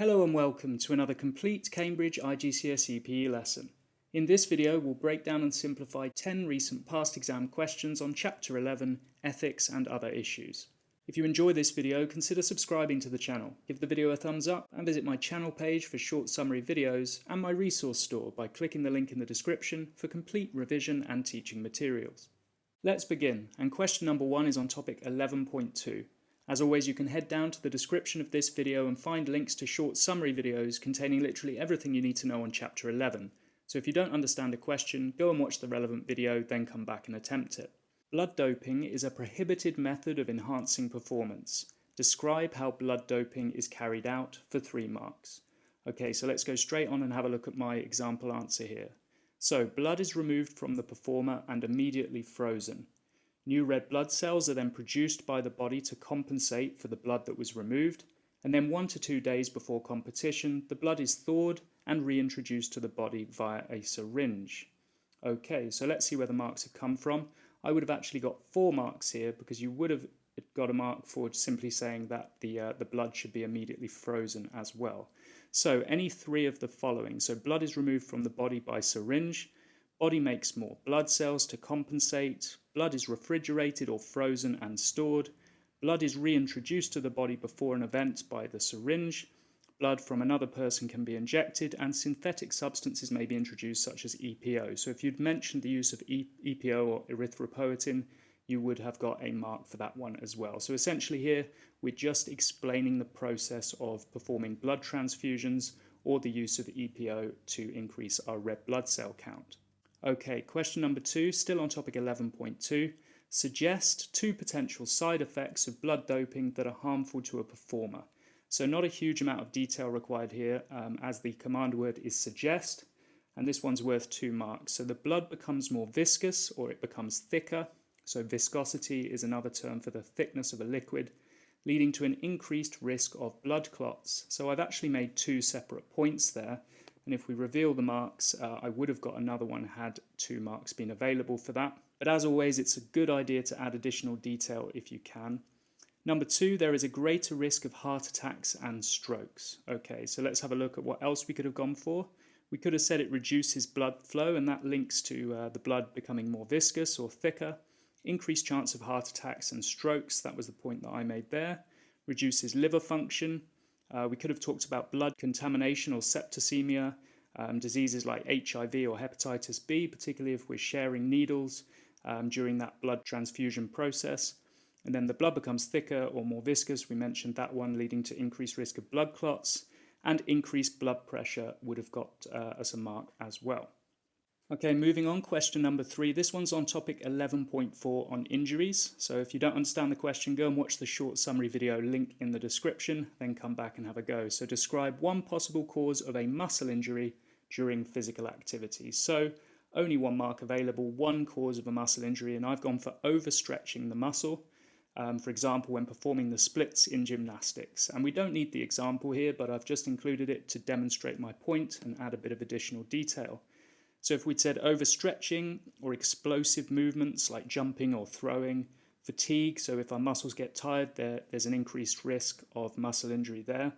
Hello and welcome to another complete Cambridge IGCSE PE lesson. In this video we'll break down and simplify 10 recent past exam questions on Chapter 11, Ethics and Other Issues. If you enjoy this video, consider subscribing to the channel, give the video a thumbs up and visit my channel page for short summary videos and my resource store by clicking the link in the description for complete revision and teaching materials. Let's begin, and question number 1 is on topic 11.2. As always, you can head down to the description of this video and find links to short summary videos containing literally everything you need to know on Chapter 11. So if you don't understand a question, go and watch the relevant video, then come back and attempt it. Blood doping is a prohibited method of enhancing performance. Describe how blood doping is carried out for 3 marks. Okay, so let's go straight on and have a look at my example answer here. So, blood is removed from the performer and immediately frozen. New red blood cells are then produced by the body to compensate for the blood that was removed, and then 1 to 2 days before competition, the blood is thawed and reintroduced to the body via a syringe. Okay, so let's see where the marks have come from. I would have actually got 4 marks here because you would have got a mark for simply saying that the blood should be immediately frozen as well. So any 3 of the following. So blood is removed from the body by syringe, body makes more blood cells to compensate, blood is refrigerated or frozen and stored, blood is reintroduced to the body before an event by the syringe, blood from another person can be injected, and synthetic substances may be introduced such as EPO. So if you'd mentioned the use of EPO or erythropoietin, you would have got a mark for that one as well. So essentially here, we're just explaining the process of performing blood transfusions or the use of EPO to increase our red blood cell count. Okay, question number 2, still on topic 11.2. Suggest 2 potential side effects of blood doping that are harmful to a performer. So not a huge amount of detail required here, as the command word is suggest, and this one's worth 2 marks. So the blood becomes more viscous or it becomes thicker. So viscosity is another term for the thickness of a liquid, leading to an increased risk of blood clots. So I've actually made 2 separate points there. And if we reveal the marks, I would have got another one had 2 marks been available for that. But as always, it's a good idea to add additional detail if you can. Number 2, there is a greater risk of heart attacks and strokes. Okay, so let's have a look at what else we could have gone for. We could have said it reduces blood flow, and that links to the blood becoming more viscous or thicker. Increased chance of heart attacks and strokes, that was the point that I made there. Reduces liver function. We could have talked about blood contamination or septicemia, diseases like HIV or hepatitis B, particularly if we're sharing needles during that blood transfusion process. And then the blood becomes thicker or more viscous. We mentioned that one, leading to increased risk of blood clots, and increased blood pressure would have got us a mark as well. Okay, moving on, question number 3. This one's on topic 11.4 on injuries. So if you don't understand the question, go and watch the short summary video link in the description, then come back and have a go. So describe 1 possible cause of a muscle injury during physical activity. So only 1 mark available, 1 cause of a muscle injury, and I've gone for overstretching the muscle. For example, when performing the splits in gymnastics. And we don't need the example here, but I've just included it to demonstrate my point and add a bit of additional detail. So if we'd said overstretching or explosive movements like jumping or throwing, fatigue, so if our muscles get tired, there's an increased risk of muscle injury there.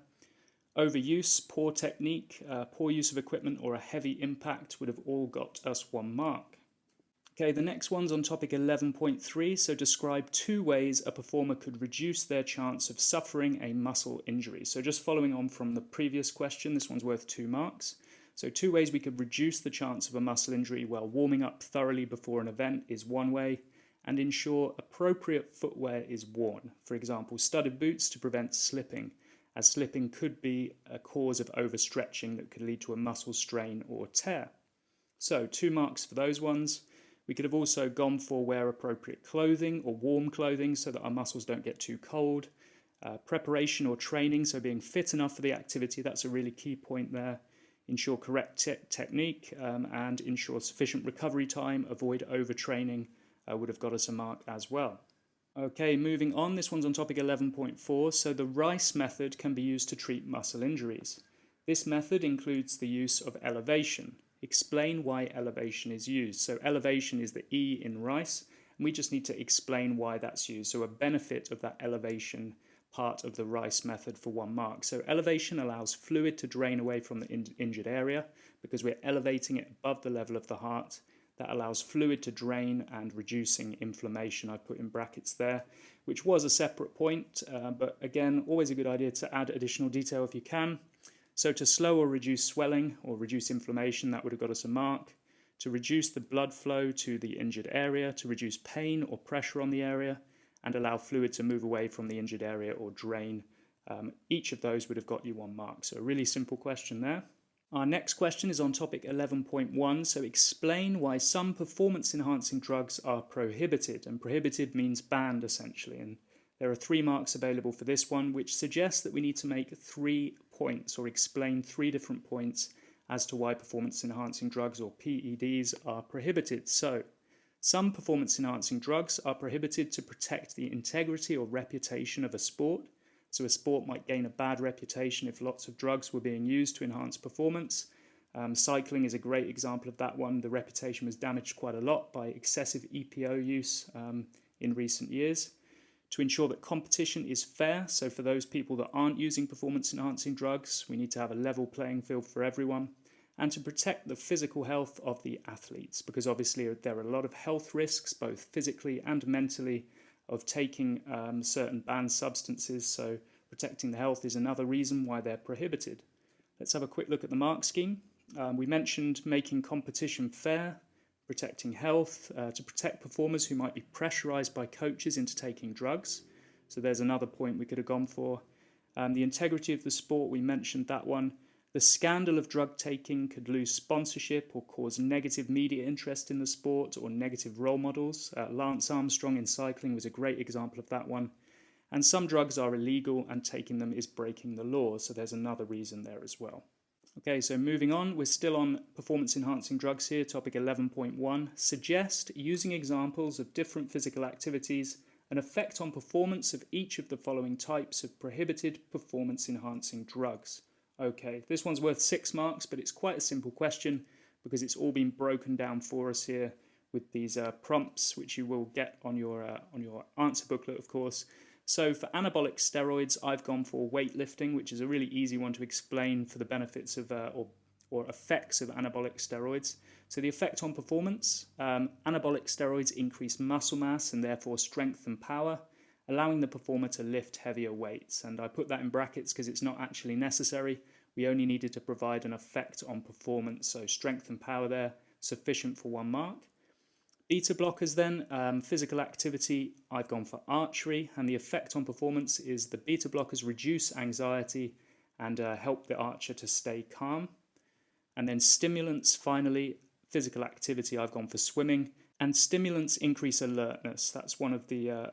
Overuse, poor technique, poor use of equipment, or a heavy impact would have all got us 1 mark. Okay, the next one's on topic 11.3, so describe 2 ways a performer could reduce their chance of suffering a muscle injury. So just following on from the previous question, this one's worth 2 marks. So 2 ways we could reduce the chance of a muscle injury while warming up thoroughly before an event is 1 way, and ensure appropriate footwear is worn. For example, studded boots to prevent slipping, as slipping could be a cause of overstretching that could lead to a muscle strain or tear. So 2 marks for those ones. We could have also gone for wear appropriate clothing or warm clothing so that our muscles don't get too cold. Preparation or training, so being fit enough for the activity, that's a really key point there. Ensure correct technique and ensure sufficient recovery time, avoid overtraining, would have got us a mark as well. Okay, moving on, this one's on topic 11.4, so the Rice method can be used to treat muscle injuries. This method includes the use of elevation. Explain why elevation is used. So elevation is the E in Rice, and we just need to explain why that's used. So a benefit of that elevation part of the Rice method for 1 mark. So elevation allows fluid to drain away from the injured area because we're elevating it above the level of the heart. That allows fluid to drain and reducing inflammation, I put in brackets there, which was a separate point, but again, always a good idea to add additional detail if you can. So to slow or reduce swelling or reduce inflammation, that would have got us a mark. To reduce the blood flow to the injured area, to reduce pain or pressure on the area, and allow fluid to move away from the injured area or drain. Each of those would have got you 1 mark. So a really simple question there. Our next question is on topic 11.1, so explain why some performance-enhancing drugs are prohibited, and prohibited means banned essentially, and there are 3 marks available for this one, which suggests that we need to make 3 points or explain 3 different points as to why performance-enhancing drugs or PEDs are prohibited. So, some performance-enhancing drugs are prohibited to protect the integrity or reputation of a sport. So a sport might gain a bad reputation if lots of drugs were being used to enhance performance. Cycling is a great example of that one. The reputation was damaged quite a lot by excessive EPO use in recent years. To ensure that competition is fair, so for those people that aren't using performance-enhancing drugs, we need to have a level playing field for everyone. And to protect the physical health of the athletes, because obviously there are a lot of health risks, both physically and mentally, of taking certain banned substances, so protecting the health is another reason why they're prohibited. Let's have a quick look at the mark scheme. We mentioned making competition fair, protecting health, to protect performers who might be pressurized by coaches into taking drugs. So there's another point we could have gone for. The integrity of the sport, we mentioned that one. The scandal of drug taking could lose sponsorship or cause negative media interest in the sport or negative role models. Lance Armstrong in cycling was a great example of that one. And some drugs are illegal and taking them is breaking the law, so there's another reason there as well. Okay, so moving on, we're still on performance-enhancing drugs here, topic 11.1. Suggest, using examples of different physical activities, an effect on performance of each of the following types of prohibited performance-enhancing drugs. Okay, this one's worth 6 marks, but it's quite a simple question because it's all been broken down for us here with these prompts, which you will get on your answer booklet, of course. So for anabolic steroids, I've gone for weightlifting, which is a really easy one to explain for the benefits of or effects of anabolic steroids. So the effect on performance, anabolic steroids increase muscle mass and therefore strength and power, allowing the performer to lift heavier weights. And I put that in brackets because it's not actually necessary. We only needed to provide an effect on performance, so strength and power there, sufficient for 1 mark. Beta blockers then, physical activity, I've gone for archery, and the effect on performance is the beta blockers reduce anxiety and help the archer to stay calm. And then stimulants, finally, physical activity, I've gone for swimming, and stimulants increase alertness. That's one of the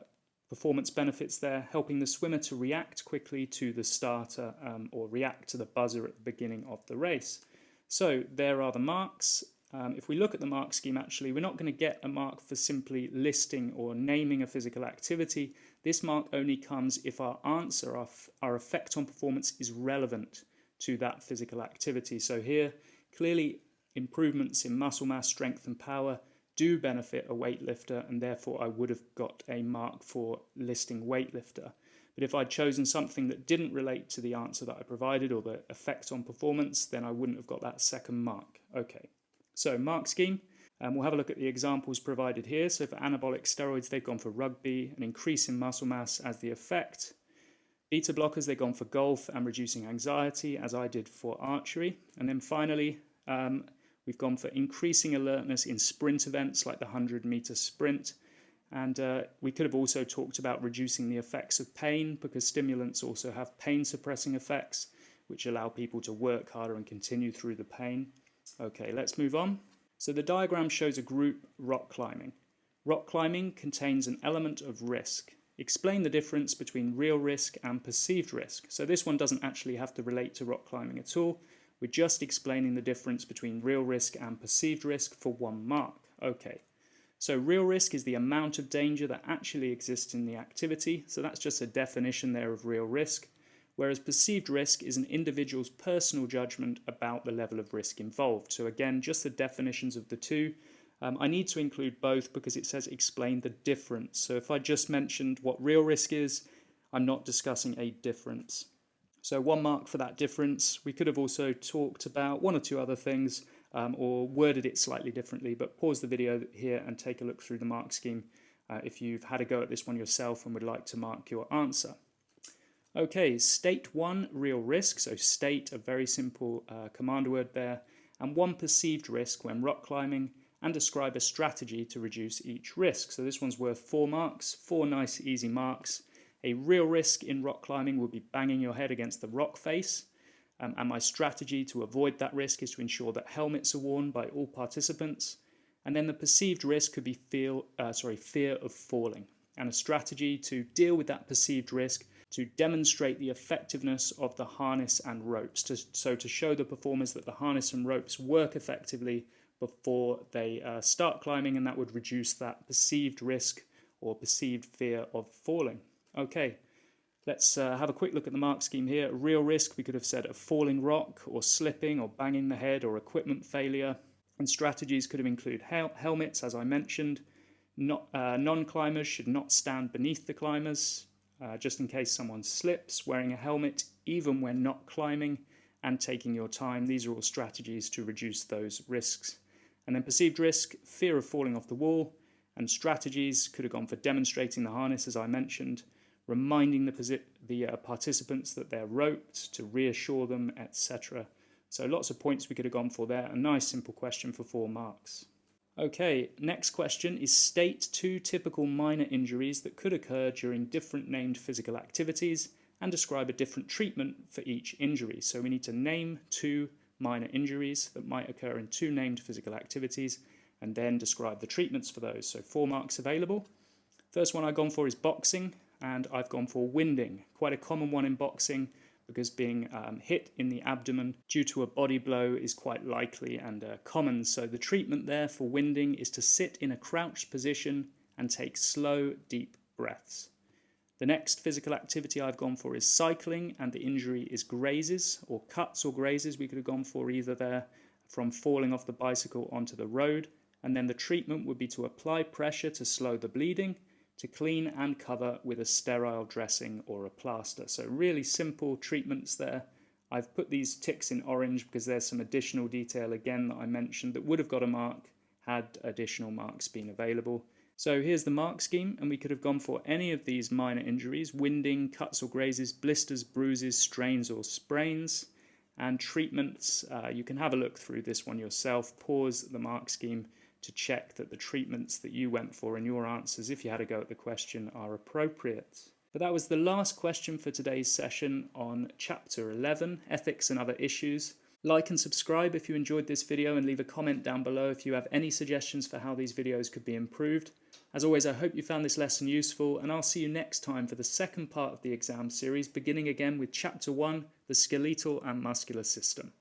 performance benefits there, helping the swimmer to react quickly to the starter or react to the buzzer at the beginning of the race. So there are the marks. If we look at the mark scheme, actually, we're not going to get a mark for simply listing or naming a physical activity. This mark only comes if our answer, our effect on performance, is relevant to that physical activity. So here, clearly, improvements in muscle mass, strength and power do benefit a weightlifter, and therefore I would have got a mark for listing weightlifter. But if I'd chosen something that didn't relate to the answer that I provided or the effect on performance, then I wouldn't have got that second mark. Okay, so mark scheme, and we'll have a look at the examples provided here. So for anabolic steroids, they've gone for rugby, an increase in muscle mass as the effect. Beta blockers, they've gone for golf and reducing anxiety, as I did for archery. And then finally, we've gone for increasing alertness in sprint events like the 100-meter sprint. And we could have also talked about reducing the effects of pain, because stimulants also have pain-suppressing effects, which allow people to work harder and continue through the pain. Okay, let's move on. So the diagram shows a group rock climbing. Rock climbing contains an element of risk. Explain the difference between real risk and perceived risk. So this one doesn't actually have to relate to rock climbing at all. We're just explaining the difference between real risk and perceived risk for 1 mark. Okay, so real risk is the amount of danger that actually exists in the activity. So that's just a definition there of real risk. Whereas perceived risk is an individual's personal judgment about the level of risk involved. So again, just the definitions of the two. I need to include both because it says explain the difference. So if I just mentioned what real risk is, I'm not discussing a difference. So 1 mark for that difference. We could have also talked about 1 or 2 other things or worded it slightly differently, but pause the video here and take a look through the mark scheme if you've had a go at this one yourself and would like to mark your answer. Okay, state 1, real risk. So state, a very simple command word there, and 1 perceived risk when rock climbing, and describe a strategy to reduce each risk. So this one's worth 4 marks, 4 nice easy marks. A real risk in rock climbing would be banging your head against the rock face, and my strategy to avoid that risk is to ensure that helmets are worn by all participants. And then the perceived risk could be fear of falling, and a strategy to deal with that perceived risk to demonstrate the effectiveness of the harness and ropes, to show the performers that the harness and ropes work effectively before they start climbing, and that would reduce that perceived risk or perceived fear of falling. Okay, let's have a quick look at the mark scheme here. A real risk, we could have said a falling rock or slipping or banging the head or equipment failure. And strategies could have included helmets, as I mentioned. Non-climbers should not stand beneath the climbers, just in case someone slips. Wearing a helmet even when not climbing, and taking your time. These are all strategies to reduce those risks. And then perceived risk, fear of falling off the wall, and strategies could have gone for demonstrating the harness, as I mentioned, reminding the participants that they're roped, to reassure them, etc. So lots of points we could have gone for there. A nice simple question for 4 marks. Okay, next question is state 2 typical minor injuries that could occur during different named physical activities and describe a different treatment for each injury. So we need to name 2 minor injuries that might occur in 2 named physical activities and then describe the treatments for those. So 4 marks available. First one I've gone for is boxing, and I've gone for winding. Quite a common one in boxing because being hit in the abdomen due to a body blow is quite likely and common. So the treatment there for winding is to sit in a crouched position and take slow, deep breaths. The next physical activity I've gone for is cycling, and the injury is grazes or cuts or grazes. We could have gone for either there from falling off the bicycle onto the road. And then the treatment would be to apply pressure to slow the bleeding, to clean and cover with a sterile dressing or a plaster. So really simple treatments there. I've put these ticks in orange because there's some additional detail again that I mentioned that would have got a mark had additional marks been available. So here's the mark scheme, and we could have gone for any of these minor injuries: winding, cuts or grazes, blisters, bruises, strains or sprains. And treatments, you can have a look through this one yourself, pause the mark scheme to check that the treatments that you went for in your answers, if you had a go at the question, are appropriate. But that was the last question for today's session on Chapter 11, Ethics and Other Issues. Like and subscribe if you enjoyed this video, and leave a comment down below if you have any suggestions for how these videos could be improved. As always, I hope you found this lesson useful, and I'll see you next time for the second part of the exam series, beginning again with Chapter 1, the Skeletal and Muscular System.